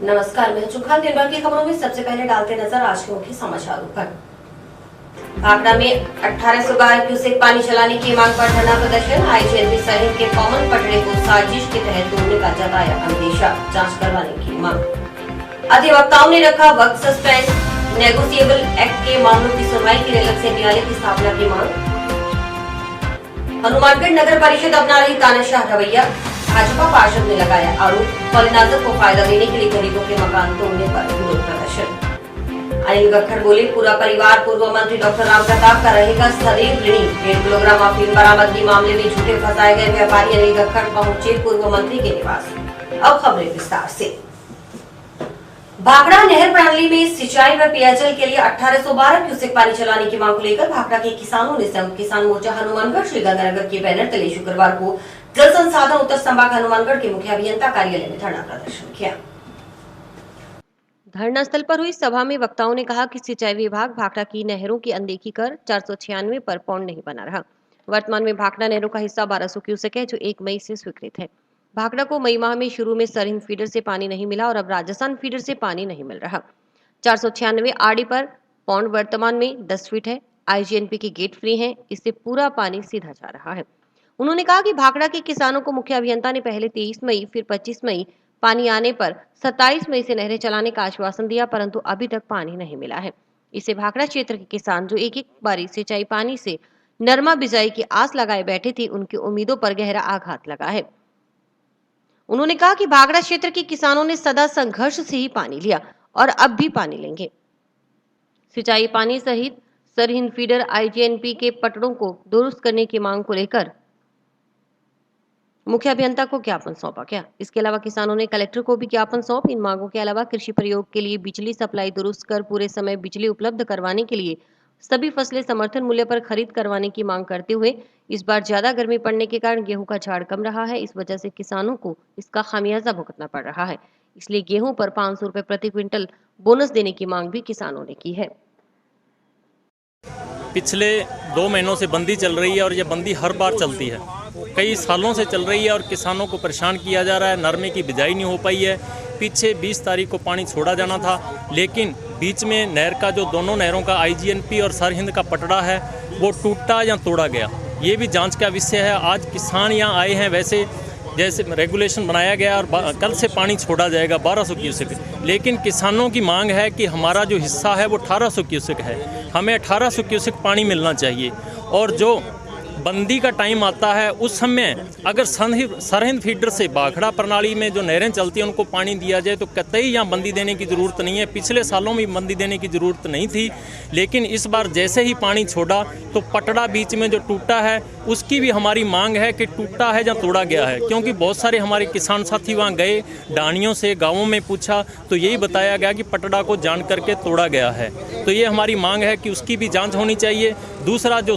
नमस्कार, मैं चुखान दिन भर की खबरों में सबसे पहले डालते नजर आज के मुख्य समाचारों पर। भाखड़ा में 1812 क्यूसेक पानी चलाने की मांग पर धरना प्रदर्शन। आईजीएलपी सहित के कॉमन पटड़े को साजिश के तहत तोड़ने का जताया अंदेशा, जांच करवाने की मांग। अधिवक्ताओं ने रखा वक्त सस्पेंड। नेगोशिएबल एक्ट के मामलों की सुनवाई के लिए अलग से न्यायालय की स्थापना की मांग। हनुमानगढ़ नगर परिषद अपना रही तानाशाह रवैया। भाजपा पार्षद ने लगाया आरोप, पॉलिनाइजर को फायदा देने के लिए गरीबों के मकान तोड़ने पर विरोध प्रदर्शन। अनिल गक्खड़ बोले, पूरा परिवार पूर्व मंत्री डॉक्टर रामप्रताप का रहेगा सदैव ऋणी। 1.5 किलोग्राम अफीम बरामदगी मामले में झूठे फंसाए गए व्यापारी अनिल गक्खड़ पहुंचे पूर्व मंत्री के निवास। अब खबरें विस्तार से। भाखड़ा नहर प्रणाली में सिंचाई व पेयजल के लिए 1812 क्यूसेक पानी चलाने की मांग को लेकर भाखड़ा के किसानों ने संयुक्त किसान मोर्चा हनुमानगढ़ श्रीगंगानगर के बैनर तले शुक्रवार को जल संसाधन उत्तर संभाग हनुमानगढ़ के मुख्य अभियंता कार्यालय में धरना प्रदर्शन किया। धरना स्थल पर हुई सभा में वक्ताओं ने कहा कि सिंचाई विभाग भाखड़ा की नहरों की अनदेखी कर 496 पर पौंड नहीं बना रहा। वर्तमान में भाखड़ा नहरों का हिस्सा 1200 क्यूसेक है, जो 1 मई से स्वीकृत है। भाखड़ा को मई माह में शुरू में सरहिंद फीडर से पानी नहीं मिला और अब राजस्थान फीडर से पानी नहीं मिल रहा। 496 आरडी पर पौंड वर्तमान में 10 फीट है। आईजीएनपी की गेट फ्री है, इससे पूरा पानी सीधा जा रहा है। उन्होंने कहा कि भाखड़ा के किसानों को मुख्य अभियंता ने पहले 23 मई फिर 25 मई पानी आने पर 27 मई से नहरें चलाने का आश्वासन दिया, परंतु अभी तक पानी नहीं मिला है। इससे भाखड़ा क्षेत्र के किसान जो एक बारी सिंचाई पानी से नरमा बिजाई की आस लगाए बैठे थे, उनकी उम्मीदों पर गहरा आघात लगा है। उन्होंने कहा कि भाखड़ा क्षेत्र के किसानों ने सदा संघर्ष से ही पानी लिया और अब भी पानी लेंगे। सिंचाई पानी सहित सरहिंद फीडर आईजीएनपी के पटड़ों को दुरुस्त करने की मांग को लेकर मुख्य अभियंता को ज्ञापन सौंपा गया। इसके अलावा किसानों ने कलेक्टर को भी ज्ञापन सौंप इन मांगों के अलावा कृषि प्रयोग के लिए बिजली सप्लाई दुरुस्त कर पूरे समय बिजली उपलब्ध करवाने के लिए सभी फसलें समर्थन मूल्य पर खरीद करवाने की मांग करते हुए इस बार ज्यादा गर्मी पड़ने के कारण गेहूं का झाड़ कम रहा है, इस वजह से किसानों को इसका खामियाजा भुगतना पड़ रहा है। इसलिए गेहूं पर 500 रुपए प्रति क्विंटल बोनस देने की मांग भी किसानों ने की है। पिछले 2 महीनों से बंदी चल रही है और ये बंदी हर बार चलती है, कई सालों से चल रही है और किसानों को परेशान किया जा रहा है। नरमे की बिजाई नहीं हो पाई है। पीछे 20 तारीख को पानी छोड़ा जाना था, लेकिन बीच में नहर का जो दोनों नहरों का आईजीएनपी और सरहिंद का पटड़ा है वो टूटा या तोड़ा गया, ये भी जांच का विषय है। आज किसान यहाँ आए हैं, वैसे जैसे रेगुलेशन बनाया गया और कल से पानी छोड़ा जाएगा 1200 क्यूसेक, लेकिन किसानों की मांग है कि हमारा जो हिस्सा है वो 1800 क्यूसेक है, हमें 1800 क्यूसेक पानी मिलना चाहिए। और जो बंदी का टाइम आता है उस समय अगर सरहिंद फीडर से भाखड़ा प्रणाली में जो नहरें चलती हैं उनको पानी दिया जाए तो कतई यहाँ बंदी देने की ज़रूरत नहीं है। पिछले सालों में बंदी देने की ज़रूरत नहीं थी, लेकिन इस बार जैसे ही पानी छोड़ा तो पटड़ा बीच में जो टूटा है उसकी भी हमारी मांग है कि टूटा है या तोड़ा गया है, क्योंकि बहुत सारे हमारे किसान साथी वहाँ गए, डानियों से गाँवों में पूछा तो यही बताया गया कि पटड़ा को जान करके तोड़ा गया है। तो ये हमारी मांग है कि उसकी भी जाँच होनी चाहिए। दूसरा, जो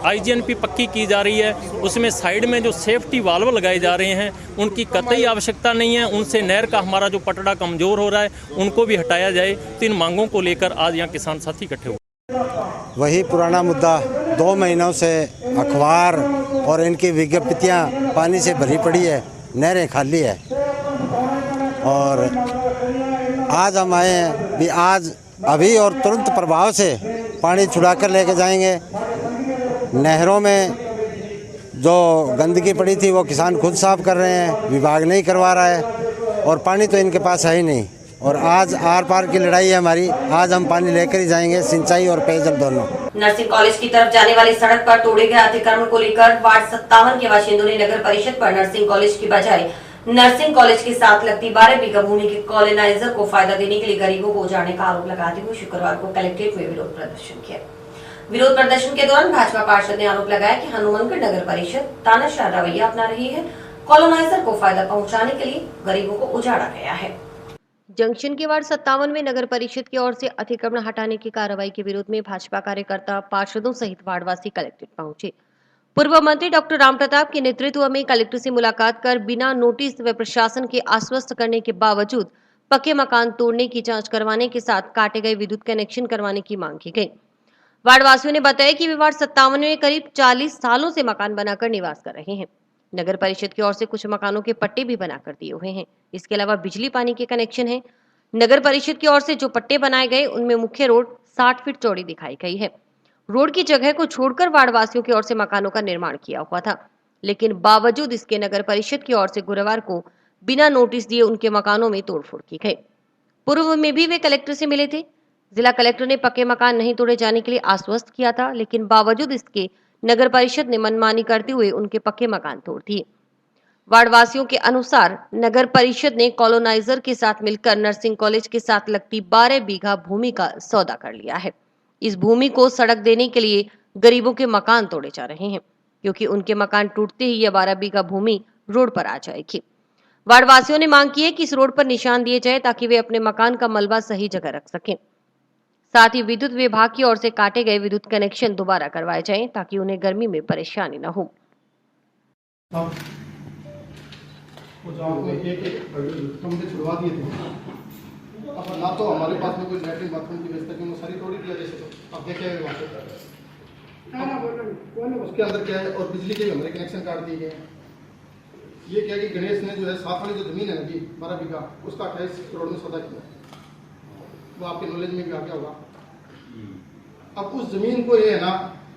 आईजीएनपी पक्की की जा रही है उसमें साइड में जो सेफ्टी वाल्व लगाए जा रहे हैं उनकी कतई आवश्यकता नहीं है। उनसे नहर का हमारा जो पटड़ा कमज़ोर हो रहा है उनको भी हटाया जाए। तो इन मांगों को लेकर आज यहाँ किसान साथी इकट्ठे हुए। वही पुराना मुद्दा, 2 महीनों से अखबार और इनकी विज्ञप्तियाँ पानी से भरी पड़ी है, नहरें खाली है। और आज हम आए हैं भी आज अभी और तुरंत प्रभाव से पानी छुड़ा कर लेके जाएंगे। नहरों में जो गंदगी पड़ी थी वो किसान खुद साफ कर रहे हैं, विभाग नहीं करवा रहा है, और पानी तो इनके पास है ही नहीं। और आज आर पार की लड़ाई है हमारी, आज हम पानी लेकर ही जाएंगे, सिंचाई और पेयजल दोनों। नर्सिंग कॉलेज की तरफ जाने वाली सड़क पर तोड़े गए अतिक्रमण को लेकर वार्ड 57 के बाशिंदों ने नगर परिषद पर नर्सिंग कॉलेज की बजाय नर्सिंग कॉलेज के साथ लगती 12 बीघा भूमि के कॉलोनाइजर को फायदा देने के लिए गरीबों को उजाड़ने का आरोप लगाते हुए शुक्रवार को कलेक्ट्रेट में विरोध प्रदर्शन किया। विरोध प्रदर्शन के दौरान भाजपा पार्षद ने आरोप लगाया कि हनुमानगढ़ नगर परिषद तानाशाह रवैया अपना रही है, कॉलोनाइजर को फायदा पहुंचाने के लिए गरीबों को उजाड़ा गया है। जंक्शन के वार्ड 57 में नगर परिषद की ओर से अतिक्रमण हटाने की कार्रवाई के विरोध में भाजपा कार्यकर्ता पार्षदों सहित वार्डवासी कलेक्ट्रेट पहुंचे। पूर्व मंत्री डॉक्टर रामप्रताप के नेतृत्व में कलेक्टर से मुलाकात कर बिना नोटिस व प्रशासन के आश्वस्त करने के बावजूद पक्के मकान तोड़ने की जांच करवाने के साथ काटे गए विद्युत कनेक्शन करवाने की मांग की गई। वार्डवासियों ने बताया कि वे वार्ड 57 में करीब 40 सालों से मकान बनाकर निवास कर रहे हैं। नगर परिषद की ओर से कुछ मकानों के पट्टे भी बनाकर दिए हुए हैं। इसके अलावा बिजली पानी के कनेक्शन हैं। नगर परिषद की ओर से जो पट्टे बनाए गए उनमें मुख्य रोड 60 फीट चौड़ी दिखाई गई है। रोड की जगह को छोड़कर वार्ड वासियों की ओर से मकानों का निर्माण किया हुआ था, लेकिन बावजूद इसके नगर परिषद की ओर से गुरुवार को बिना नोटिस दिए उनके मकानों में तोड़फोड़ की गई। पूर्व में भी वे कलेक्टर से मिले थे। जिला कलेक्टर ने पक्के मकान नहीं तोड़े जाने के लिए आश्वस्त किया था, लेकिन बावजूद इसके नगर परिषद ने मनमानी करते हुए उनके पक्के मकान तोड़ दिए। वार्ड वासियों के अनुसार नगर परिषद ने कॉलोनाइजर के साथ मिलकर नर्सिंग कॉलेज के साथ लगती 12 बीघा भूमि का सौदा कर लिया है। इस भूमि को सड़क देने के लिए गरीबों के मकान तोड़े जा रहे हैं, क्योंकि उनके मकान टूटते ही यह 12 बीघा भूमि रोड पर आ जाएगी। वार्ड वासियों ने मांग की है कि इस रोड पर निशान दिए जाए ताकि वे अपने मकान का मलबा सही जगह रख सकें। साथ ही विद्युत विभाग की ओर से काटे गए विद्युत कनेक्शन दोबारा करवाए जाएं ताकि उन्हें गर्मी में परेशानी न हो। वो जहाँ को एक कमरे छुड़वा दिए थे, अब ना तो हमारे पास में कोई लैट्रिन बाथरूम की व्यवस्था की, वो सारी तोड़ी दिया जैसे। तो अब देखे वहाँ पे उसके अंदर क्या है, और बिजली के हमारे कनेक्शन काट दिए गए। ये क्या है कि गणेश ने जो है साथ वाली जो जमीन है नदी 12 बीघा, उसका 28 करोड़ में सौदा किया, वो आपके नॉलेज में भी आ गया होगा। अब उस जमीन को ये है ना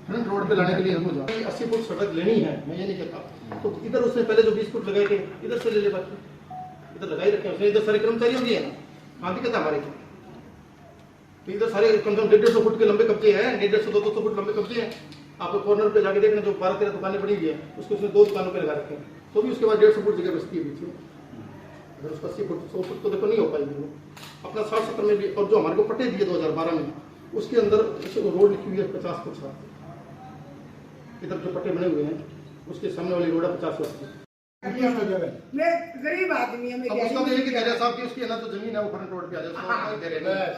फ्रंट रोड पे लाने के लिए हमको जाओ 80 फुट सड़क लेनी है, मैं ये नहीं कहता, तो इधर उसने पहले जो 20 फुट लगाए थे इधर से ले ले, बाकी इधर लगाई रखे उसने, इधर सारे कर्मचारी होंगे ना, हाँ दिक्कत है हमारे को। तो इधर सारे कम से कम 150 फुट के लंबे कब्जे हैं, 150-200 फुट लंबे कब्जे हैं। आप कॉर्नर पे जाके देखना, जो 12-13 दुकानें पड़ी हुई है उसको उसने 2 दुकानों पे लगा रखे हैं, तो भी उसके बाद 150 फुट जगह बचती है बीच में। अगर उसको 80 फुट 100 फुट तो देखो नहीं हो पाएगी वो अपना 60-70 में भी। और जो हमारे को पट्टे दिए 2012 में, उसके अंदर रोड लिखी हुई है 50 फुट 60, इधर जो पट्टे बने हुए हैं उसके सामने वाली रोड है 50 फुट। मैं गरीब आदमी है, अब उसका तो एक ही दायरा साहब की, उसकी है ना तो जमीन है वो फ्रंट रोड पे आ जाए, उसको दे रहे हैं।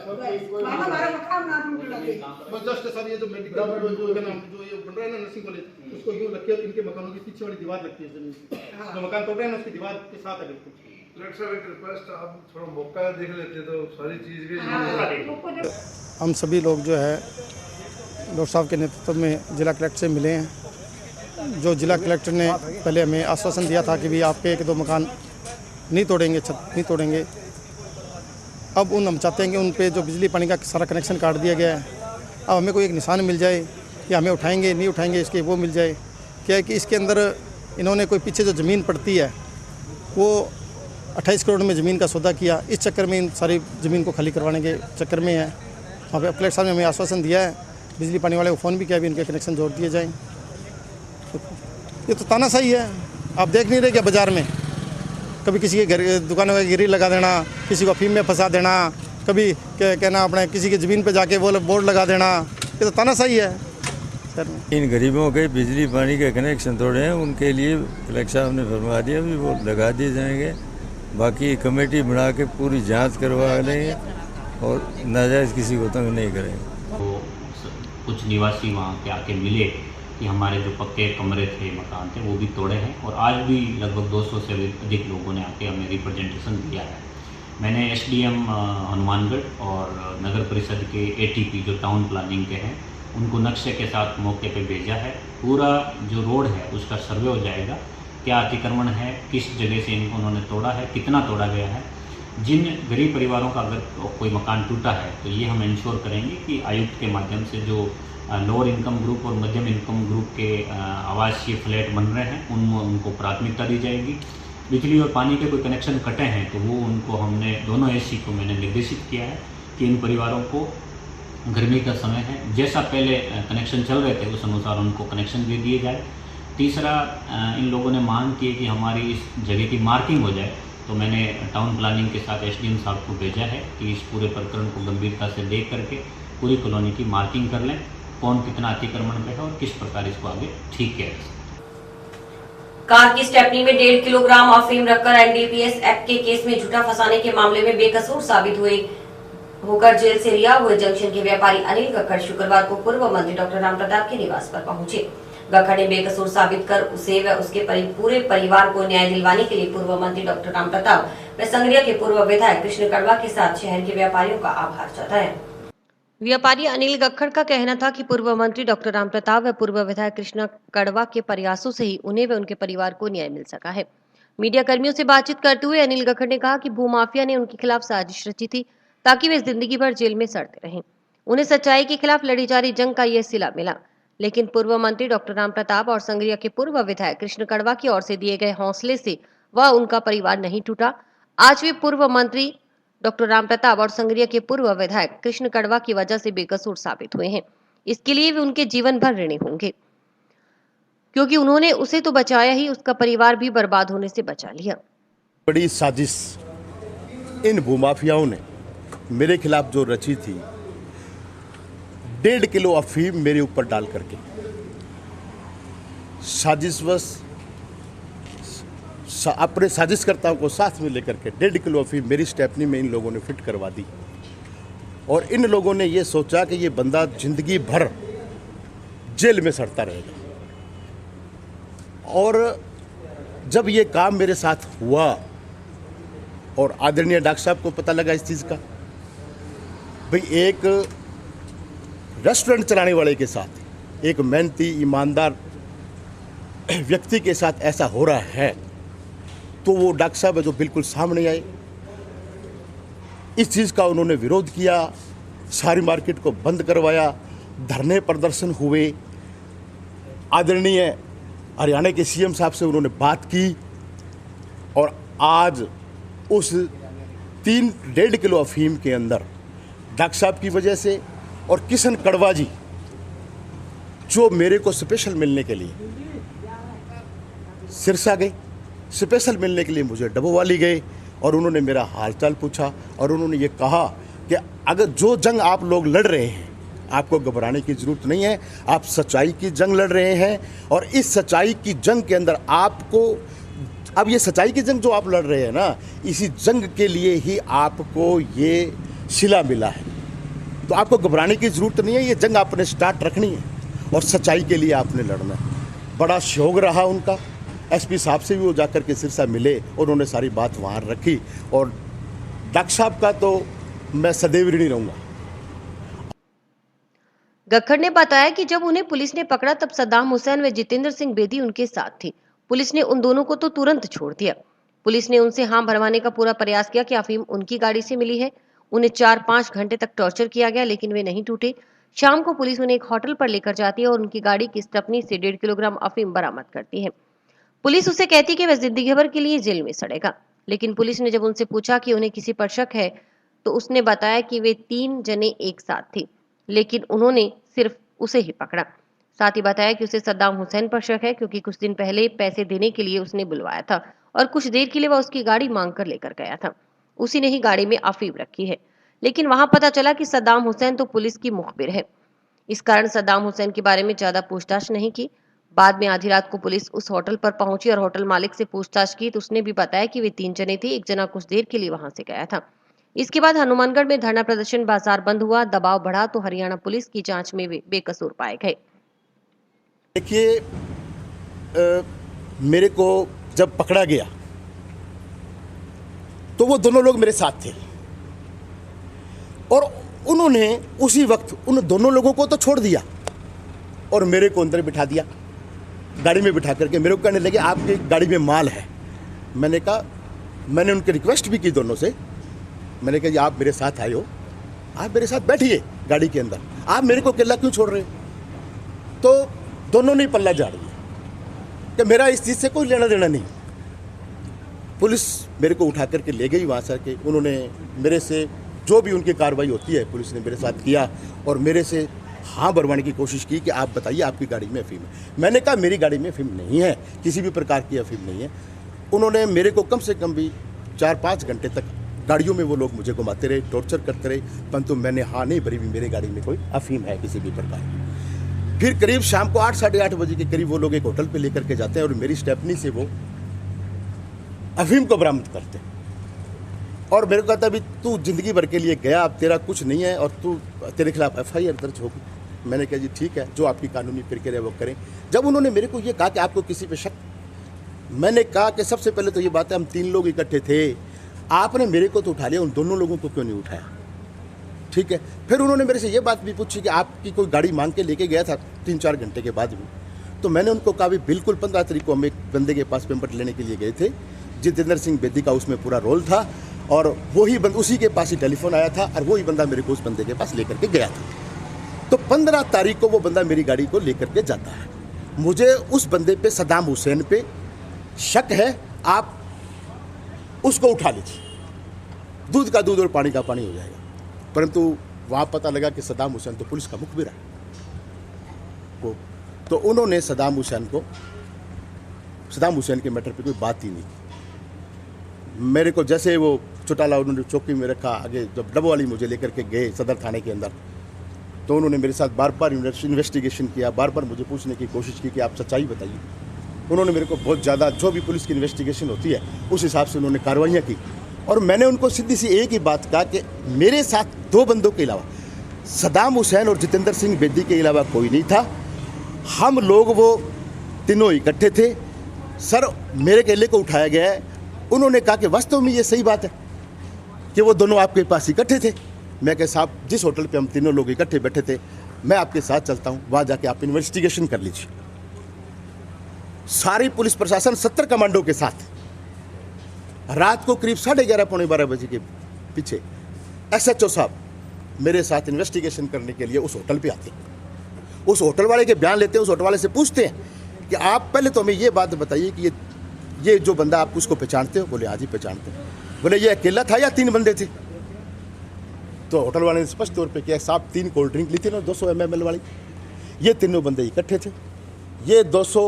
हमारा मकान ना टूट लगे। बस जस्ट सर ये जो मेडिकल जो है ना, जो ये बन रहा है ना नर्सिंग कॉलेज, उसको यूं रख के इनके मकानों की पीछे वाली दीवार लगती है जमीन की, जो मकान तोड़ रहे हैं ना उसकी दीवार के साथ है बिल्कुल। कलेक्टर साहब एक रिक्वेस्ट, आप थोड़ा मौका देख लेते तो सारी चीज़ के हम सभी लोग जो है डॉक्टर साहब के नेतृत्व में जिला कलेक्टर से मिले हैं। जो जिला कलेक्टर ने पहले हमें आश्वासन दिया था कि भी आपके 1-2 मकान नहीं तोड़ेंगे, छत नहीं तोड़ेंगे। अब हम चाहते हैं कि उन पे जो बिजली पानी का सारा कनेक्शन काट दिया गया है, अब हमें कोई एक निशान मिल जाए कि हमें उठाएंगे नहीं उठाएंगे, इसके वो मिल जाए। क्या है कि इसके अंदर इन्होंने कोई पीछे जो ज़मीन पड़ती है वो 28 करोड़ में ज़मीन का सौदा किया, इस चक्कर में इन सारी ज़मीन को खाली करवाने के चक्कर में है। वहाँ पे कलेक्टर साहब ने हमें आश्वासन दिया है, बिजली पानी वाले को फ़ोन भी किया, भी इनके कनेक्शन जोड़ दिए जाएँ। ये तो तानाशाही है, आप देख नहीं रहे क्या बाज़ार में, कभी किसी के घर दुकानों का गिरी लगा देना, किसी को अफीम में फंसा देना, कभी कहना अपने किसी की ज़मीन पे जाके वो बोर्ड लगा देना, ये तो तानाशाही है सर। इन गरीबों के बिजली पानी के कनेक्शन तोड़े हैं, उनके लिए कलेक्टर साहब ने फरमा दिया भी वो लगा दिए जाएंगे। बाकी कमेटी बना के पूरी जांच करवा लेंगे और नाजायज़ किसी को तंग नहीं करेंगे। तो कुछ निवासी वहाँ के आके मिले कि हमारे जो पक्के कमरे थे, मकान थे, वो भी तोड़े हैं, और आज भी लगभग 200 से अधिक लोगों ने आके हमें रिप्रेजेंटेशन दिया है। मैंने एसडीएम हनुमानगढ़ और नगर परिषद के एटीपी जो टाउन प्लानिंग के हैं उनको नक्शे के साथ मौके पे भेजा है। पूरा जो रोड है उसका सर्वे हो जाएगा, क्या अतिक्रमण है, किस जगह से इनको उन्होंने तोड़ा है, कितना तोड़ा गया है। जिन गरीब परिवारों का अगर कोई मकान टूटा है तो ये हम इंश्योर करेंगे कि आयुक्त के माध्यम से जो लोअर इनकम ग्रुप और मध्यम इनकम ग्रुप के आवासीय फ्लैट बन रहे हैं उनको प्राथमिकता दी जाएगी। बिजली और पानी के कोई कनेक्शन कटे हैं तो वो उनको हमने दोनों एसी को मैंने निर्देशित किया है कि इन परिवारों को गर्मी का समय है, जैसा पहले कनेक्शन चल रहे थे उस अनुसार उनको कनेक्शन दे दिए जाए। तीसरा, इन लोगों ने मांग की कि हमारी इस जगह की मार्किंग हो जाए, तो मैंने टाउन प्लानिंग के साथ एसडीएम साहब को भेजा है कि इस पूरे प्रकरण को गंभीरता से देख करके पूरी कॉलोनी की मार्किंग कर लें, कौन कितना अतिक्रमण पे है और किस प्रकार इसको आगे ठीक किया जाए। कार की स्टेपनी में 1.5 किलोग्राम अफीम रखकर एनडीपीएस एक्ट के केस में झूठा फंसाने के मामले में बेकसूर साबित होकर जेल से रिहा हुए जंक्शन के व्यापारी अनिल गक्खड़ शुक्रवार को पूर्व मंत्री डॉक्टर रामप्रताप के निवास पर पहुंचे। गक्खड़ ने बेकसूर साबित कर उसे व उसके पूरे परिवार को न्याय दिलवाने के लिए पूर्व मंत्री डॉक्टर रामप्रताप व संगरिया के पूर्व विधायक कृष्ण कड़वा के साथ शहर के व्यापारियों का आभार जताया। व्यापारी अनिल गक्खड़ का कहना था कि पूर्व मंत्री डॉक्टर रामप्रताप व पूर्व विधायक कृष्ण कड़वा के प्रयासों से ही उन्हें व उनके परिवार को न्याय मिल सका है। मीडिया कर्मियों से बातचीत करते हुए अनिल गक्खड़ ने कहा कि भूमाफिया ने उनके खिलाफ साजिश रची थी ताकि वे जिंदगी भर जेल में सड़ते रहें। उन्हें सच्चाई के खिलाफ लड़ी जा रही जंग का ये सिला मिला। लेकिन पूर्व मंत्री डॉक्टर राम प्रताप और संगरिया के पूर्व विधायक कृष्ण कड़वा की ओर से दिए गए हौसले से वह उनका परिवार नहीं टूटा। आज वे पूर्व मंत्री डॉक्टर राम प्रताप और संगरिया के पूर्व विधायक कृष्ण कड़वा की वजह से बेकसूर साबित हुए हैं। इसके लिए वे उनके जीवन भर ऋणी होंगे, क्योंकि उन्होंने उसे तो बचाया ही, उसका परिवार भी बर्बाद होने से बचा लिया। बड़ी साजिश इन भूमाफियाओं ने मेरे खिलाफ जो रची थी, 1.5 किलो अफीम मेरे ऊपर डाल करके साजिशवश अपने साजिशकर्ताओं को साथ में लेकर के 1.5 किलो अफीम मेरी स्टेपनी में इन लोगों ने फिट करवा दी। और इन लोगों ने ये सोचा कि ये बंदा जिंदगी भर जेल में सड़ता रहेगा। और जब ये काम मेरे साथ हुआ और आदरणीय डॉक्टर साहब को पता लगा इस चीज़ का, भाई एक रेस्टोरेंट चलाने वाले के साथ, एक मेहनती ईमानदार व्यक्ति के साथ ऐसा हो रहा है, तो वो डॉक्टर साहब है जो बिल्कुल सामने आए। इस चीज़ का उन्होंने विरोध किया, सारी मार्केट को बंद करवाया, धरने प्रदर्शन हुए। आदरणीय हरियाणा के सीएम साहब से उन्होंने बात की और आज उस 1.5 किलो अफीम के अंदर डॉक्टर साहब की वजह से और किशन कड़वा जी जो मेरे को स्पेशल मिलने के लिए सिरसा गए, स्पेशल मिलने के लिए मुझे डबोवाली गए और उन्होंने मेरा हालचाल पूछा और उन्होंने ये कहा कि अगर जो जंग आप लोग लड़ रहे हैं, आपको घबराने की ज़रूरत नहीं है, आप सच्चाई की जंग लड़ रहे हैं और इस सच्चाई की जंग के अंदर आपको, अब ये सच्चाई की जंग जो आप लड़ रहे हैं ना, इसी जंग के लिए ही आपको ये सिला मिला है। तो आपको घबराने की ज़रूरत नहीं है, ये जंग आपने स्टार्ट रखनी है और सच्चाई के लिए आपने लड़ना है। बड़ा शौक रहा उनका। एसपी साहब से भी वो जाकर के सिरसा मिले और उन्होंने सारी बात वहाँ रखी और डॉक्टर साहब का तो मैं सदैव ऋणी रहूँगा। गक्खड़ ने बताया कि जब उन्हें पुलिस ने पकड़ा तब सद्दाम हुसैन व जितेंद्र सिंह बेदी उनके साथ थे। पुलिस ने उन दोनों को तो तुरंत छोड़ दिया। पुलिस ने उनसे हाँ भरवाने का पूरा प्रयास किया कि अफीम उनकी गाड़ी से मिली है। उन्हें 4-5 घंटे तक टॉर्चर किया गया, लेकिन वे नहीं टूटे। शाम को पुलिस उन्हें एक होटल पर लेकर जाती है और उनकी गाड़ी की स्टेपनी से 1.5 किलोग्राम अफीम बरामद करती है। पुलिस उसे कहती है कि वह जिंदगी भर के लिए जेल में सड़ेगा, लेकिन पुलिस ने जब उनसे पूछा कि उन्हें किसी पर शक है तो उसने बताया कि वे 3 जने एक साथ थे, लेकिन उन्होंने सिर्फ उसे ही पकड़ा। साथ ही बताया कि उसे सद्दाम हुसैन पर शक है, क्योंकि कुछ दिन पहले पैसे देने के लिए उसने बुलवाया था और कुछ देर के लिए वह उसकी गाड़ी मांग कर लेकर गया था। उसी ने ही गाड़ी में अफीम रखी है, लेकिन वहां पता चला कि सद्दाम हुसैन तो पुलिस की मुखबिर है। इस कारण सद्दाम हुसैन के बारे में ज्यादा पूछताछ नहीं की। बाद में आधी रात को पुलिस उस होटल पर पहुंची और होटल मालिक से पूछताछ की तो उसने भी बताया कि वे 3 जने थे, एक जना कुछ देर के लिए वहां से गया था। इसके बाद हनुमानगढ़ में धरना प्रदर्शन, बाजार बंद हुआ, दबाव बढ़ा तो हरियाणा पुलिस की जांच में वे बेकसूर पाए गए। देखिए, मेरे को जब पकड़ा गया तो वो दोनों लोग मेरे साथ थे और उन्होंने उसी वक्त उन दोनों लोगों को तो छोड़ दिया और मेरे को अंदर बिठा दिया, गाड़ी में बिठा करके मेरे को कहने लगे आपकी गाड़ी में माल है। मैंने कहा, मैंने उनकी रिक्वेस्ट भी की दोनों से, मैंने कहा जी आप मेरे साथ आए हो, आप मेरे साथ बैठिए गाड़ी के अंदर, आप मेरे को अकेला क्यों छोड़ रहे हो? तो दोनों ने पल्ला झाड़ दिया कि मेरा इस चीज़ से कोई लेना देना नहीं। पुलिस मेरे को उठा करके ले गई वहाँ से, उन्होंने मेरे से जो भी उनकी कार्रवाई होती है पुलिस ने मेरे साथ किया और मेरे से हाँ भरवाने की कोशिश की कि आप बताइए आपकी गाड़ी में अफीम है। मैंने कहा मेरी गाड़ी में अफीम नहीं है, किसी भी प्रकार की अफीम नहीं है। उन्होंने मेरे को कम से कम भी 4-5 घंटे तक गाड़ियों में वो लोग मुझे घुमाते रहे, टॉर्चर करते रहे, परंतु मैंने हाँ नहीं भरी भी मेरी गाड़ी में कोई अफीम है किसी भी प्रकार की। फिर करीब शाम को 8-8:30 बजे के करीब वो लोग एक होटल पर लेकर के जाते हैं और मेरी स्टेपनी से वो अफीम को बरामद करते हैं और मेरे को कहता अभी तू जिंदगी भर के लिए गया, अब तेरा कुछ नहीं है और तेरे खिलाफ FIR दर्ज होगी। मैंने कहा जी ठीक है, जो आपकी कानूनी प्रक्रिया वो करें। जब उन्होंने मेरे को ये कहा कि आपको किसी पे शक, मैंने कहा कि सबसे पहले तो ये बात है हम 3 लोग इकट्ठे थे, आपने मेरे को तो उठा लिया, उन दोनों लोगों को क्यों नहीं उठाया? ठीक है। फिर उन्होंने मेरे से ये बात भी पूछी कि आपकी कोई गाड़ी मांग के लेके गया था 3-4 घंटे के बाद भी। तो मैंने उनको कहा भी बिल्कुल 15 तारीख को हम एक बंदे के पास पेमेंट लेने के लिए गए थे, जितेंद्र सिंह बेदी का उसमें पूरा रोल था। और वही बंद उसी के पास ही टेलीफोन आया था और वही बंदा मेरे को उस बंदे के पास लेकर के गया था। तो 15 तारीख को वो बंदा मेरी गाड़ी को लेकर के जाता है। मुझे उस बंदे पे सद्दाम हुसैन पे शक है, आप उसको उठा लीजिए, दूध का दूध और पानी का पानी हो जाएगा। परंतु वहाँ पता लगा कि सद्दाम हुसैन तो पुलिस का मुखबिर है। तो उन्होंने सद्दाम हुसैन के मैटर पे कोई बात ही नहीं की। मेरे को जैसे वो चौटाला उन्होंने चौकी में रखा, आगे जब डबो वाली मुझे लेकर के गए सदर थाने के अंदर, तो उन्होंने मेरे साथ बार बार इन्वेस्टिगेशन किया, बार बार मुझे पूछने की कोशिश की कि आप सच्चाई बताइए। उन्होंने मेरे को बहुत ज़्यादा, जो भी पुलिस की इन्वेस्टिगेशन होती है उस हिसाब से उन्होंने कार्रवाइयाँ की। और मैंने उनको सीधी सी एक ही बात कहा कि मेरे साथ 2 बंदों के अलावा, सद्दाम हुसैन और जितेंद्र सिंह बेदी के अलावा कोई नहीं था। हम लोग वो तीनों इकट्ठे थे। सर, मेरे केले को उठाया गया है। उन्होंने कहा कि वास्तव में ये सही बात है कि वो दोनों आपके पास इकट्ठे थे। मैं कहा साहब, जिस होटल पे हम तीनों लोग इकट्ठे बैठे थे, मैं आपके साथ चलता हूँ, वहाँ जाके आप इन्वेस्टिगेशन कर लीजिए। सारी पुलिस प्रशासन 70 कमांडो के साथ रात को करीब 11:30 पौने 12 बजे के पीछे SHO साहब मेरे साथ इन्वेस्टिगेशन करने के लिए उस होटल पे आते हैं। उस होटल वाले के बयान लेते हैं, उस होटल वाले से पूछते हैं कि आप पहले तो हमें ये बात बताइए कि ये जो बंदा आप उसको पहचानते हो? बोले हाँ जी पहचानते हैं। बोले ये अकेला था या 3 बंदे थे? तो होटल वाले ने स्पष्ट तौर पे किया, साहब 3 कोल्ड ड्रिंक ली थी ना 200 ml वाली, ये तीनों बंदे इकट्ठे थे। ये 200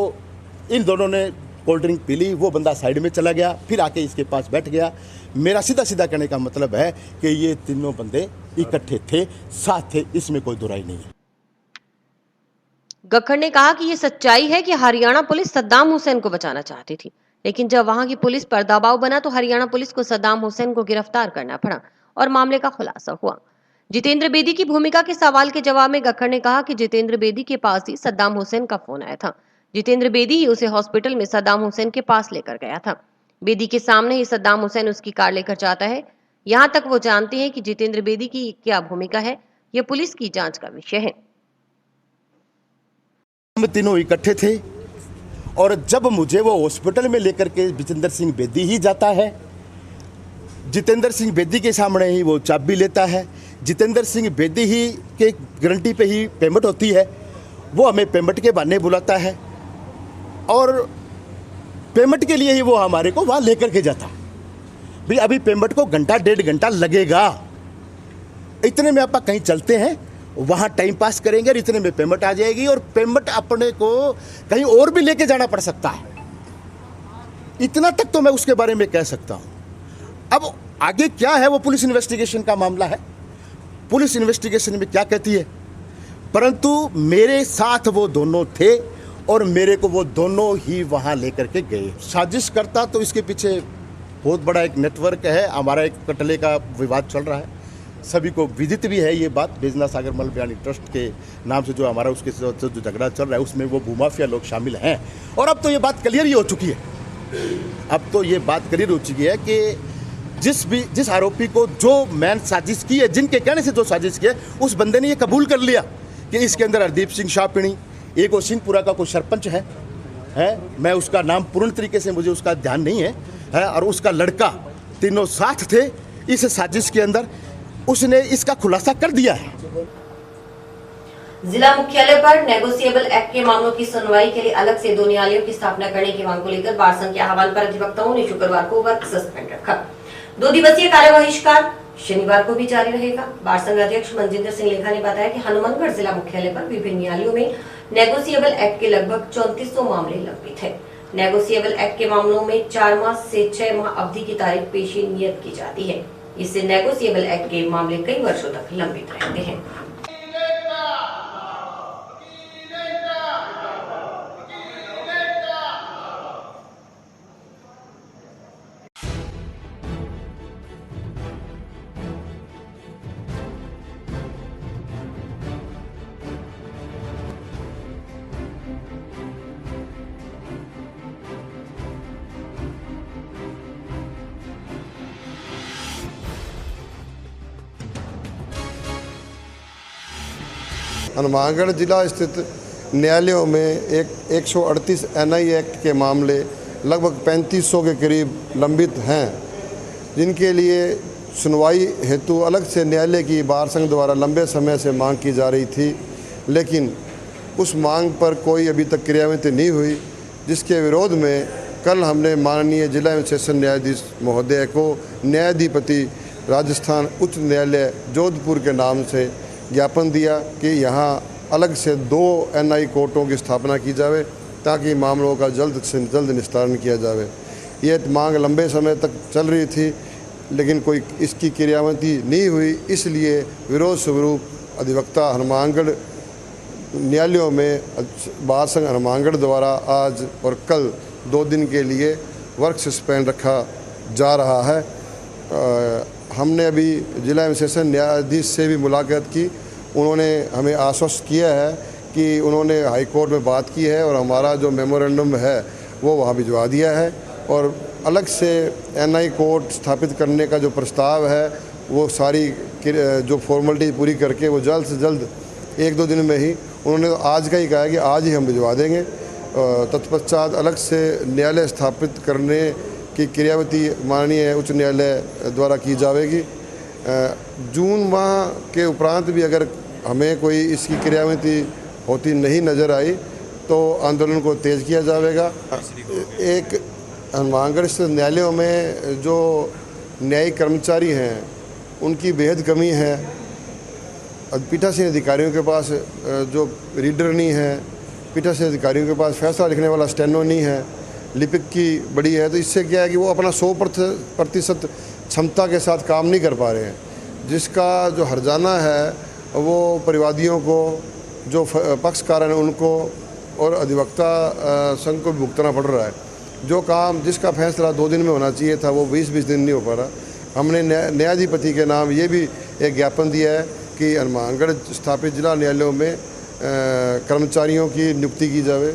इन दोनों ने कोल्ड ड्रिंक पी ली, वो बंदा साइड में चला गया, फिर आके इसके पास बैठ गया। मेरा सीधा सीधा कहने का मतलब है कि ये तीनों बंदे इकट्ठे थे, साथ थे, इसमें कोई दुराई नहीं है। गक्खड़ ने कहा कि ये सच्चाई है कि हरियाणा पुलिस सद्दाम हुसैन को बचाना चाहती थी, लेकिन जब वहां की पुलिस पर दबाव बना तो हरियाणा पुलिस को सद्दाम हुसैन को गिरफ्तार करना पड़ा और मामले का खुलासा हुआ। जितेंद्र बेदी की भूमिका के सवाल के जवाब में गक्खड़ ने कहा कि जितेंद्र बेदी के पास ही सद्दाम हुसैन का फोन आया था। जितेंद्र बेदी ही उसे हॉस्पिटल में सद्दाम हुसैन के पास लेकर गया था। बेदी के सामने ही सद्दाम हुसैन उसकी कार लेकर जाता है। यहाँ तक वो जानते हैं कि जितेंद्र बेदी की क्या भूमिका है, यह पुलिस की जांच का विषय है। हम तीनों इकट्ठे थे और जब मुझे वो हॉस्पिटल में लेकर के जितेंद्र सिंह बेदी ही जाता है, जितेंद्र सिंह बेदी के सामने ही वो चाबी लेता है, जितेंद्र सिंह बेदी ही के गारंटी पे ही पेमेंट होती है, वो हमें पेमेंट के बहाने बुलाता है और पेमेंट के लिए ही वो हमारे को वहाँ लेकर के जाता। भाई अभी पेमेंट को घंटा 1.5 घंटा लगेगा, इतने में आप कहीं चलते हैं, वहाँ टाइम पास करेंगे और इतने में पेमेंट आ जाएगी और पेमेंट अपने को कहीं और भी लेके जाना पड़ सकता है। इतना तक तो मैं उसके बारे में कह सकता हूँ। अब आगे क्या है वो पुलिस इन्वेस्टिगेशन का मामला है, पुलिस इन्वेस्टिगेशन में क्या कहती है, परंतु मेरे साथ वो दोनों थे और मेरे को वो दोनों ही वहाँ लेकर के गए। साजिश करता तो इसके पीछे बहुत बड़ा एक नेटवर्क है। हमारा एक कटले का विवाद चल रहा है, सभी को विदित भी है ये बात। बेजना सागर मल बयानी ट्रस्ट के नाम से जो हमारा उसके जो झगड़ा चल रहा है उसमें वो भूमाफिया लोग शामिल हैं। और अब तो ये बात क्लियर ही हो चुकी है, अब तो ये बात क्लियर हो चुकी है कि जिस आरोपी को जो मैन साजिश की है, जिनके कहने से जो साजिश की है, उस बंदे ने ये कबूल कर लिया कि इसके अंदर हरदीप सिंह शाहपिणी, एक वो सिंहपुरा का कोई सरपंच है, मैं उसका नाम पूर्ण तरीके से मुझे उसका ध्यान नहीं है, और उसका लड़का, तीनों साथ थे इस साजिश के अंदर। उसने इसका खुलासा कर दिया है। जिला मुख्यालय पर नेगोशिएबल एक्ट के मामलों की सुनवाई के लिए अलग से 2 न्यायालयों की स्थापना करने की मांग को लेकर बार संघ के आह्वान पर अधिवक्ताओं ने शुक्रवार को वर्क सस्पेंड रखा। 2 दिवसीय कार्य बहिष्कार शनिवार को भी जारी रहेगा। बार संघ अध्यक्ष मनजिंदर सिंह लेखा ने बताया कि हनुमानगढ़ जिला मुख्यालय पर विभिन्न न्यायालयों में नेगोशिएबल एक्ट के लगभग 3400 मामले लंबित है। नेगोशिएबल एक्ट के मामलों में 4 माह से 6 माह अवधि की तारीख पेशी नियत की जाती है। इससे नेगोशिएबल एक्ट के मामले कई वर्षों तक लंबित रहते हैं। हनुमानगढ़ जिला स्थित न्यायालयों में एक 138 NI एक्ट के मामले लगभग 3500 के करीब लंबित हैं, जिनके लिए सुनवाई हेतु अलग से न्यायालय की बार संघ द्वारा लंबे समय से मांग की जा रही थी, लेकिन उस मांग पर कोई अभी तक क्रियान्वित नहीं हुई, जिसके विरोध में कल हमने माननीय जिला एवं सेशन न्यायाधीश महोदय को न्यायाधिपति राजस्थान उच्च न्यायालय जोधपुर के नाम से ज्ञापन दिया कि यहाँ अलग से 2 NI कोर्टों की स्थापना की जावे ताकि मामलों का जल्द से जल्द निस्तारण किया जावे। ये मांग लंबे समय तक चल रही थी, लेकिन कोई इसकी क्रियान्विति नहीं हुई, इसलिए विरोध स्वरूप अधिवक्ता हनुमानगढ़ न्यायालयों में बार संघ हनुमानगढ़ द्वारा आज और कल 2 दिन के लिए वर्क सस्पेंड रखा जा रहा है। हमने अभी जिला एवं सेशन न्यायाधीश से भी मुलाकात की। उन्होंने हमें आश्वस्त किया है कि उन्होंने हाई कोर्ट में बात की है और हमारा जो मेमोरेंडम है वो वहाँ भिजवा दिया है और अलग से NI कोर्ट स्थापित करने का जो प्रस्ताव है वो सारी जो फॉर्मेलिटी पूरी करके वो जल्द से जल्द 1-2 दिन में ही, उन्होंने आज का ही कहा है कि आज ही हम भिजवा देंगे। तत्पश्चात अलग से न्यायालय स्थापित करने की क्रियाविधि माननीय उच्च न्यायालय द्वारा की जाएगी। जून माह के उपरांत भी अगर हमें कोई इसकी क्रियाविधि होती नहीं नज़र आई तो आंदोलन को तेज़ किया जाएगा। एक हनुमानगढ़ स्थित न्यायालयों में जो न्यायिक कर्मचारी हैं उनकी बेहद कमी है। पीठासीन अधिकारियों के पास जो रीडर नहीं है, पीठासीन अधिकारियों के पास फैसला लिखने वाला स्टेनो नहीं है, लिपिक की बड़ी है, तो इससे क्या है कि वो अपना 100% क्षमता के साथ काम नहीं कर पा रहे हैं, जिसका जो हर्जाना है वो परिवादियों को, जो पक्षकार हैं उनको और अधिवक्ता संघ को भुगतना पड़ रहा है। जो काम जिसका फैसला 2 दिन में होना चाहिए था वो 20-20 दिन नहीं हो पा रहा। हमने न्यायाधिपति के नाम ये भी एक ज्ञापन दिया है कि हनुमानगढ़ स्थापित जिला न्यायालयों में कर्मचारियों की नियुक्ति की जाए।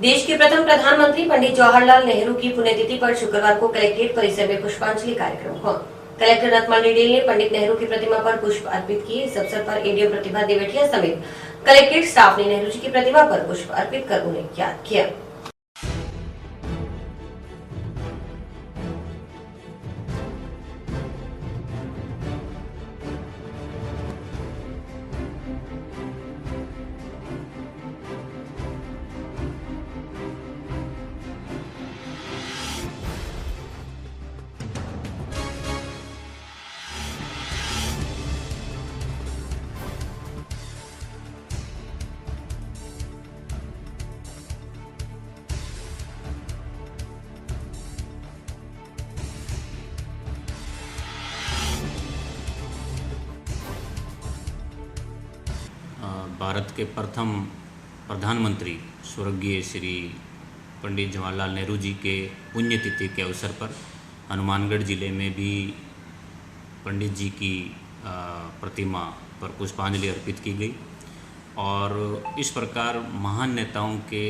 देश के प्रथम प्रधानमंत्री पंडित जवाहरलाल नेहरू की पुण्यतिथि पर शुक्रवार को कलेक्ट्रेट परिसर में पुष्पांजलि कार्यक्रम हुआ। कलेक्टर नथमल डिडेल ने पंडित नेहरू की प्रतिमा पर पुष्प अर्पित किए। इस अवसर पर एडीएम प्रतिभा देवटिया समेत कलेक्ट्रेट स्टाफ ने नेहरू जी की प्रतिमा पर पुष्प अर्पित कर उन्हें याद किया। भारत के प्रथम प्रधानमंत्री स्वर्गीय श्री पंडित जवाहरलाल नेहरू जी के पुण्यतिथि के अवसर पर हनुमानगढ़ जिले में भी पंडित जी की प्रतिमा पर पुष्पांजलि अर्पित की गई। और इस प्रकार महान नेताओं के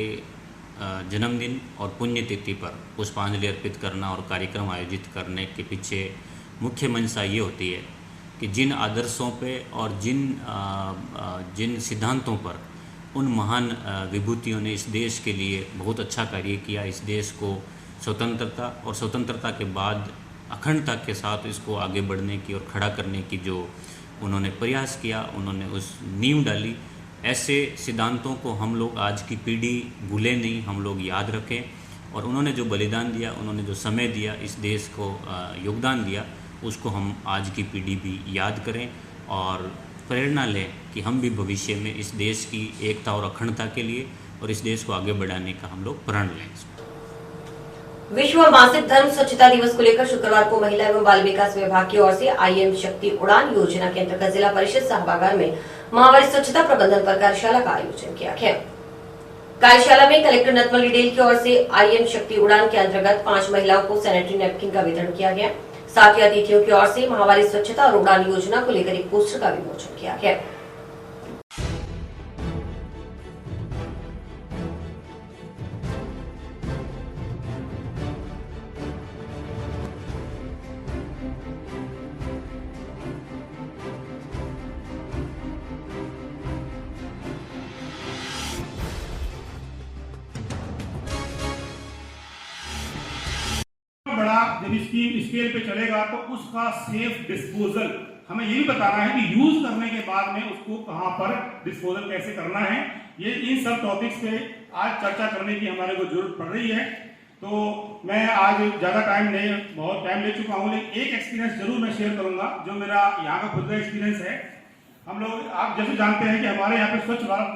जन्मदिन और पुण्यतिथि पर पुष्पांजलि अर्पित करना और कार्यक्रम आयोजित करने के पीछे मुख्य मंशा ये होती है कि जिन आदर्शों पे और जिन सिद्धांतों पर उन महान विभूतियों ने इस देश के लिए बहुत अच्छा कार्य किया, इस देश को स्वतंत्रता और स्वतंत्रता के बाद अखंडता के साथ इसको आगे बढ़ने की और खड़ा करने की जो उन्होंने प्रयास किया, उन्होंने उस नींव डाली। ऐसे सिद्धांतों को हम लोग आज की पीढ़ी भूले नहीं, हम लोग याद रखें और उन्होंने जो बलिदान दिया, उन्होंने जो समय दिया, इस देश को योगदान दिया, उसको हम आज की पीढ़ी भी याद करें और प्रेरणा लें कि हम भी भविष्य में इस देश की एकता और अखंडता के लिए और इस देश को आगे बढ़ाने का हम लोग प्रण लें। विश्व मासिक धर्म स्वच्छता दिवस को लेकर शुक्रवार को महिला एवं बाल विकास विभाग की ओर से IM शक्ति उड़ान योजना के अंतर्गत जिला परिषद सभागार में माहवारी स्वच्छता प्रबंधन पर कार्यशाला का आयोजन किया गया। कार्यशाला में कलेक्टर नथमल डिडेल की ओर से IM शक्ति उड़ान के अंतर्गत 5 महिलाओं को सैनिटरी नैपकिन का वितरण किया गया। साथ ही अतिथियों की ओर से माहवारी स्वच्छता और उड़ान योजना को लेकर एक पोस्टर का विमोचन किया गया। बड़ा जब स्केल पे चलेगा तो उसका सेफ डिस्पोजल हमें ये भी बताना है कि यूज करने के बाद में उसको कहां पर डिस्पोजल कैसे करना है। ये इन सब टॉपिक्स पे आज चर्चा करने की हमारे को जरूरत पड़ रही है। तो मैं आज ज़्यादा टाइम नहीं, बहुत टाइम ले चुका हूँ, लेकिन एक एक्सपीरियंस जरूर मैं शेयर करूँगा जो मेरा यहाँ का खुद का एक्सपीरियंस है। हम लोग आप जैसे जानते हैं कि हमारे यहाँ पे स्वच्छ भारत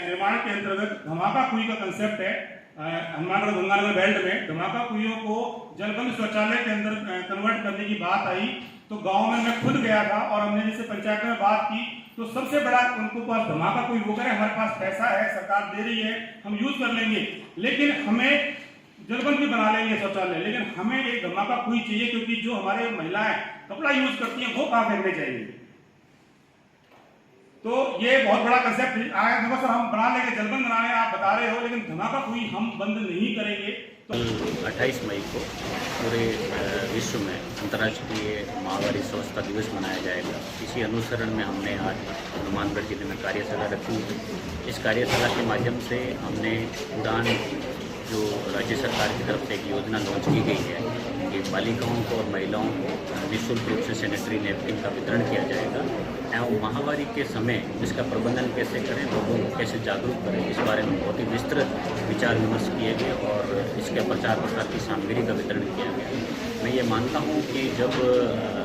निर्माण के अंतर्गत धमाका कुएं का कंसेप्ट है। हनुमानगढ़ गंगानगर बेल्ट में धमाका कुएं को जलबंद शौचालय के अंदर कन्वर्ट करने की बात आई तो गांव में मैं खुद गया था और हमने जैसे पंचायत में बात की तो सबसे बड़ा उनको पास धमाका कुएं वो करें, हमारे पास पैसा है, सरकार दे रही है, हम यूज कर लेंगे, लेकिन हमें जलबंद भी बना लेंगे शौचालय, लेकिन हमें एक धमाका कुएं चाहिए क्योंकि जो हमारे महिलाएं कपड़ा यूज करती हैं वो कहाँ फेंकने चाहिए। तो ये बहुत बड़ा कंसेप्ट आया। देखो सर, हम बना लेंगे, जलबंद बना लेंगे, आप बता रहे हो, लेकिन धमाका कुएं हम बंद नहीं करेंगे। कल 28 मई को पूरे विश्व में अंतर्राष्ट्रीय महामारी स्वच्छता दिवस मनाया जाएगा। इसी अनुसरण में हमने आज हनुमानगढ़ जिले में कार्यशाला रखी है। इस कार्यशाला के माध्यम से हमने उड़ान जो राज्य सरकार की तरफ से एक योजना लॉन्च की गई है कि बालिकाओं को और महिलाओं को निःशुल्क रूप से सैनिटरी नैपकिन का वितरण किया जाएगा एवं महामारी के समय इसका प्रबंधन कैसे करें, लोगों को कैसे जागरूक करें, इस बारे में बहुत ही विस्तृत विचार विमर्श किए गए और इसके प्रचार प्रसार की सामग्री का वितरण किया गया। मैं ये मानता हूँ कि जब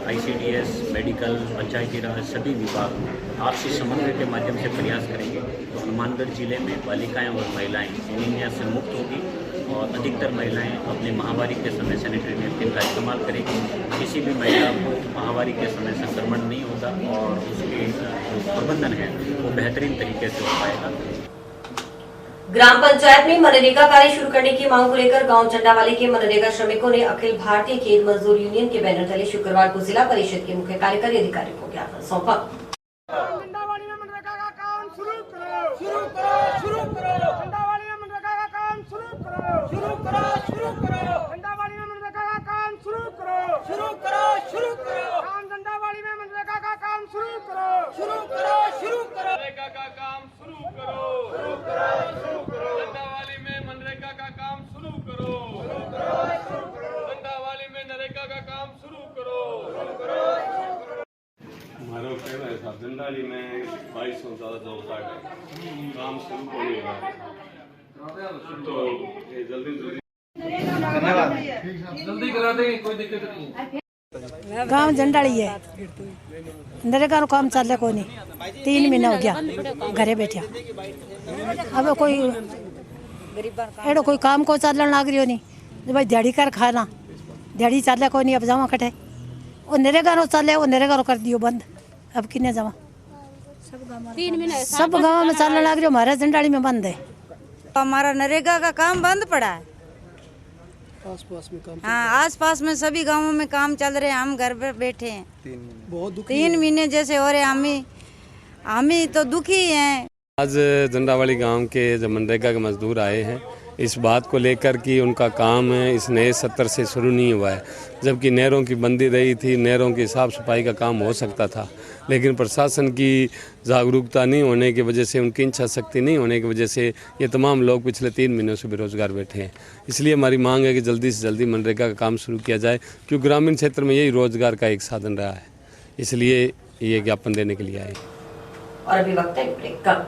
ICDS, मेडिकल, पंचायती राज सभी विभाग आपसी समन्वय के माध्यम से प्रयास करेंगे तो हनुमानगढ़ जिले में बालिकाएं और महिलाएं एनीमिया से मुक्त होगी और अधिकतर महिलाएं अपने महामारी के समय सैनिटरी नैपकिन का इस्तेमाल करेगी। किसी भी महिला को महामारी के समय संक्रमण नहीं होगा और उसके जो प्रबंधन है वो बेहतरीन तरीके से हो पाएगा। ग्राम पंचायत में मनरेगा कार्य शुरू करने की मांग को लेकर गांव चंडावाली के मनरेगा श्रमिकों ने अखिल भारतीय खेत मजदूर यूनियन के बैनर तले शुक्रवार को जिला परिषद के मुख्य कार्यकारी अधिकारी को ज्ञापन सौंपा। हमारा कहना है साहब जंडाली में 2200 ज़्यादा जॉब कार्ड है, काम शुरू होने वाला है तो ये जल्दी करा देंगे, कोई दिक्कत नहीं। गांव जंडाली है, नरेगा रो काम चल को नहीं, 3 महीना हो गया घरे बैठा। अब कोई एडो कोई काम को चलन लाग रही नहीं, भाई दिहाड़ी कर खाना, दिहाड़ी चल को नहीं, अब जावा कटे वो नरेगा रो चले, वो नरेगा रो कर दियो बंद, अब किन्ने जावा। सब गाँव में चलने लग रही, हमारा जंडाली में बंद है। हमारा नरेगा का काम बंद पड़ा है, आसपास में काम, हाँ आसपास में सभी गांवों में काम चल रहे हैं, हम घर पे बैठे हैं। 3 महीने जैसे हो रहे, हम ही तो दुखी हैं। आज जंडावाली गांव के जो मनरेगा के मजदूर आए हैं इस बात को लेकर कि उनका काम इस नए सत्र से शुरू नहीं हुआ है, जबकि नहरों की बंदी रही थी, नहरों की साफ़ सफाई का काम हो सकता था, लेकिन प्रशासन की जागरूकता नहीं होने की वजह से, उनकी इच्छा शक्ति नहीं होने की वजह से ये तमाम लोग पिछले 3 महीनों से बेरोजगार बैठे हैं। इसलिए हमारी मांग है कि जल्दी से जल्दी मनरेगा का काम शुरू किया जाए, क्योंकि ग्रामीण क्षेत्र में यही रोजगार का एक साधन रहा है। इसलिए ये ज्ञापन देने के लिए आए। और अभी वक्त है ब्रेक का।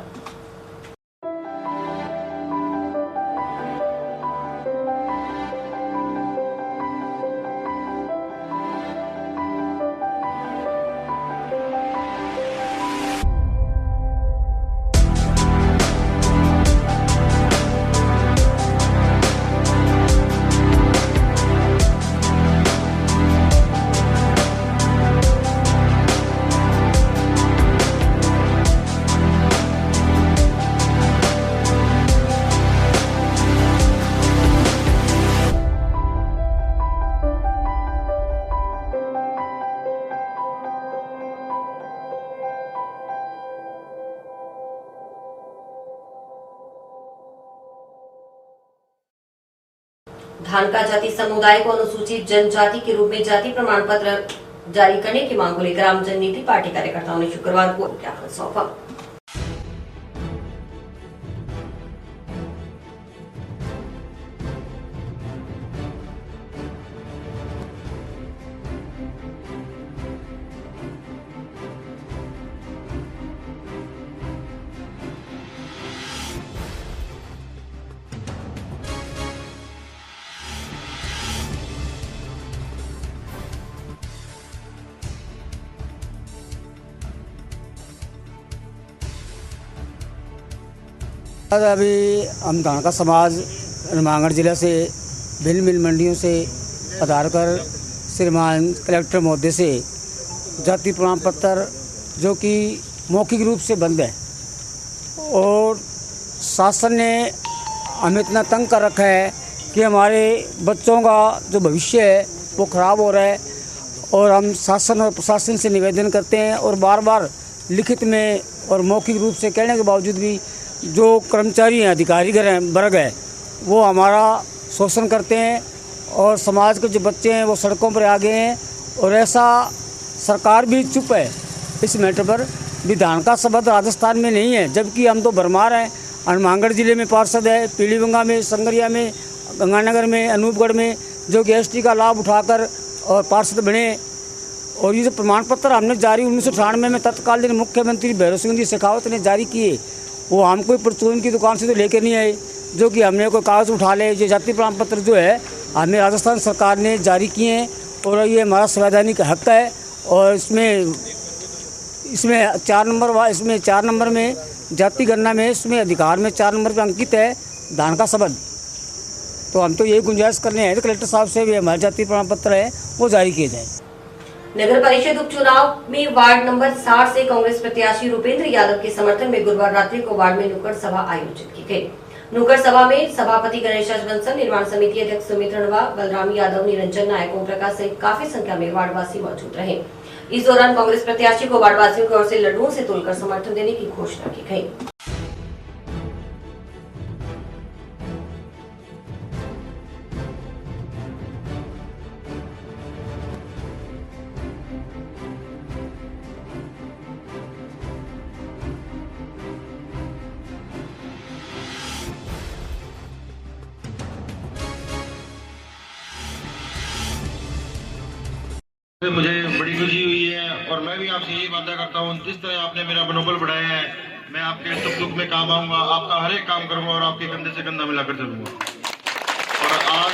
धानका जाति समुदाय को अनुसूचित जनजाति के रूप में जाति प्रमाण पत्र जारी करने की मांग को लेकर आम जननीति पार्टी कार्यकर्ताओं ने शुक्रवार को ज्ञापन सौंपा। अभी हम धानका समाज हनुमानगढ़ जिला से भिन्न मिल मंडियों से आधार कर श्रीमान कलेक्टर महोदय से जाति प्रमाण पत्र जो कि मौखिक रूप से बंद है और शासन ने हमें इतना तंग कर रखा है कि हमारे बच्चों का जो भविष्य है वो ख़राब हो रहा है और हम शासन और प्रशासन से निवेदन करते हैं और बार बार लिखित में और मौखिक रूप से कहने के बावजूद भी जो कर्मचारी हैं अधिकारी वर्ग है वो हमारा शोषण करते हैं और समाज के जो बच्चे हैं वो सड़कों पर आ गए हैं और ऐसा सरकार भी चुप है इस मैटर पर। विधान का शब्द राजस्थान में नहीं है जबकि हम तो भरमार हैं। हनुमानगढ़ जिले में पार्षद है, पीलीभंगा में, संगरिया में, गंगानगर में, अनूपगढ़ में जो कि एसटी का लाभ उठाकर और पार्षद बने। और ये जो प्रमाण पत्र हमने जारी 1998 में तत्कालीन मुख्यमंत्री भैरव सिंह जी शेखावत ने जारी किए वो हम कोई परचून की दुकान से तो लेकर नहीं आए जो कि हमने कोई कागज़ उठा ले। ये जाति प्रमाण पत्र जो है हमें राजस्थान सरकार ने जारी किए हैं और ये हमारा संवैधानिक हक है। और इसमें 4 नंबर में जाति गणना में इसमें अधिकार में 4 नंबर पर अंकित है धान का शब्द। तो हम तो यही गुंजाइश करने हैं कलेक्टर साहब से भी हमारे जाति प्रमाण पत्र है वो जारी किए जाए। नगर परिषद उपचुनाव में वार्ड नंबर 60 से कांग्रेस प्रत्याशी रूपेंद्र यादव के समर्थन में गुरुवार रात्रि को वार्ड में नुक्कड़ सभा आयोजित की गई। नुक्कड़ सभा में सभापति गणेश बंसल, निर्माण समिति अध्यक्ष सुमित रणवा, बलराम यादव, निरंजन नायक, ओम प्रकाश सहित काफी संख्या में वार्डवासी मौजूद रहे। इस दौरान कांग्रेस प्रत्याशी को वार्डवासियों की ओर से लड्डुओं से तोलकर समर्थन देने की घोषणा की गई। मुझे बड़ी खुशी हुई है और मैं भी आपसे यही वादा करता हूँ जिस तरह आपने मेरा मनोबल बढ़ाया है मैं आपके सुख दुख में काम आऊंगा, आपका हर एक काम करूंगा और आपके कंधे से कंधा मिलाकर चलूंगा। और आज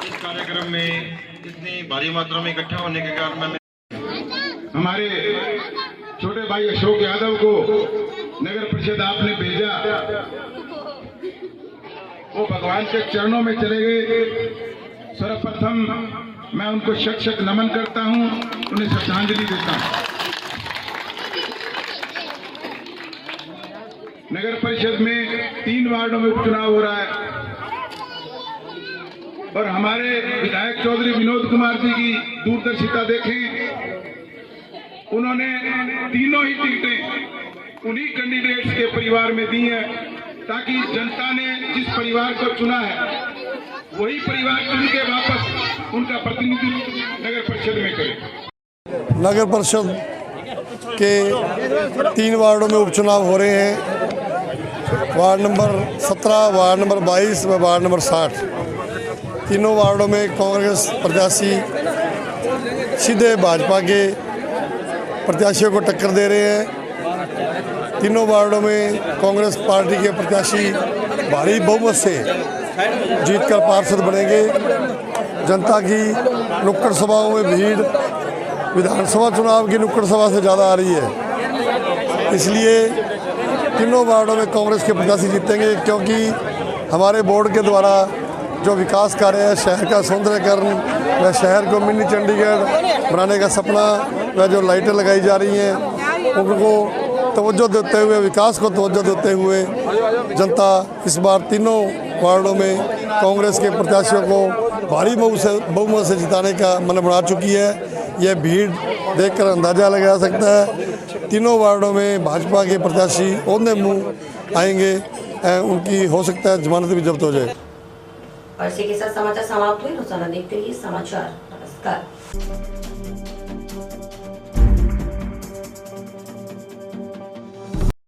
इस कार्यक्रम में इतनी भारी मात्रा में इकट्ठा होने के कारण मैं हमारे छोटे भाई अशोक यादव को नगर परिषद आपने भेजा, वो भगवान के चरणों में चले गए। सर्वप्रथम मैं उनको शत नमन करता हूं, उन्हें श्रद्धांजलि देता हूं। नगर परिषद में 3 वार्डों में उपचुनाव हो रहा है और हमारे विधायक चौधरी विनोद कुमार जी की दूरदर्शिता देखें, उन्होंने तीनों ही टिकटें उन्हीं कैंडिडेट्स के परिवार में दी हैं ताकि जनता ने जिस परिवार को चुना है वही परिवार चुन के वापस उनका प्रतिनिधित्व नगर परिषद में करे। नगर परिषद के 3 वार्डों में उपचुनाव हो रहे हैं, वार्ड नंबर 17, वार्ड नंबर 22 व वार्ड नंबर 60। तीनों वार्डों में कांग्रेस प्रत्याशी सीधे भाजपा के प्रत्याशियों को टक्कर दे रहे हैं। तीनों वार्डों में कांग्रेस पार्टी के प्रत्याशी भारी बहुमत से जीतकर पार्षद बनेंगे। जनता की नुक्कड़ सभाओं में भीड़ विधानसभा चुनाव की नुक्कड़ सभा से ज़्यादा आ रही है, इसलिए तीनों वार्डों में कांग्रेस के प्रत्याशी जीतेंगे क्योंकि हमारे बोर्ड के द्वारा जो विकास कार्य है, शहर का सौंदर्यकरण व शहर को मिनी चंडीगढ़ बनाने का सपना व जो लाइटें लगाई जा रही हैं उनको तवज्जो देते हुए, विकास को तवज्जो देते हुए जनता इस बार तीनों वार्डों में कांग्रेस के प्रत्याशियों को भारी बहुमत से जिताने का मन बना चुकी है। यह भीड़ देखकर अंदाज़ा लगाया सकता है। तीनों वार्डों में भाजपा के प्रत्याशी औंधे मुँह आएंगे, उनकी हो सकता है जमानत भी जब्त हो जाए। और इसी के साथ समाचार समाप्त हुए। रोजाना देखते रहिए समाचार। नमस्कार।